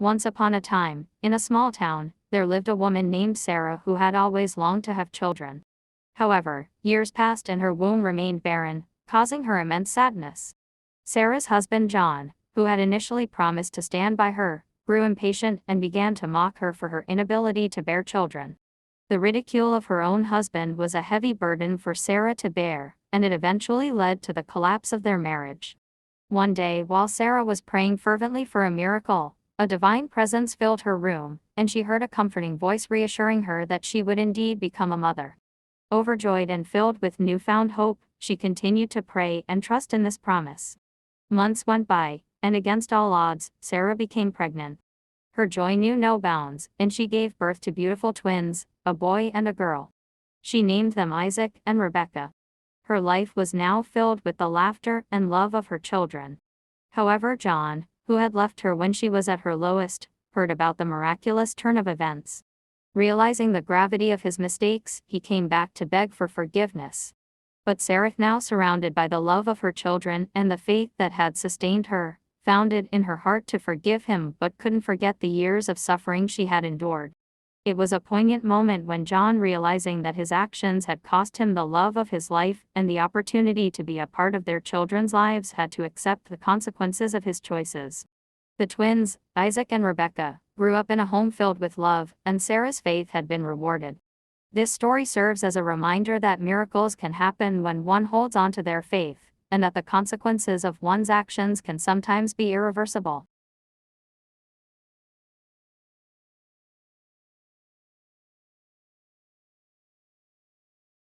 Once upon a time, in a small town, there lived a woman named Sarah who had always longed to have children. However, years passed and her womb remained barren, causing her immense sadness. Sarah's husband John, who had initially promised to stand by her, grew impatient and began to mock her for her inability to bear children. The ridicule of her own husband was a heavy burden for Sarah to bear, and it eventually led to the collapse of their marriage. One day, while Sarah was praying fervently for a miracle, a divine presence filled her room, and she heard a comforting voice reassuring her that she would indeed become a mother. Overjoyed and filled with newfound hope, she continued to pray and trust in this promise. Months went by, and against all odds, Sarah became pregnant. Her joy knew no bounds, and she gave birth to beautiful twins, a boy and a girl. She named them Isaac and Rebekah. Her life was now filled with the laughter and love of her children. However, John, who had left her when she was at her lowest, heard about the miraculous turn of events. Realizing the gravity of his mistakes, he came back to beg for forgiveness. But Sarah, now surrounded by the love of her children and the faith that had sustained her, found it in her heart to forgive him but couldn't forget the years of suffering she had endured. It was a poignant moment when John, realizing that his actions had cost him the love of his life and the opportunity to be a part of their children's lives, had to accept the consequences of his choices. The twins, Isaac and Rebekah, grew up in a home filled with love, and Sarah's faith had been rewarded. This story serves as a reminder that miracles can happen when one holds on to their faith, and that the consequences of one's actions can sometimes be irreversible.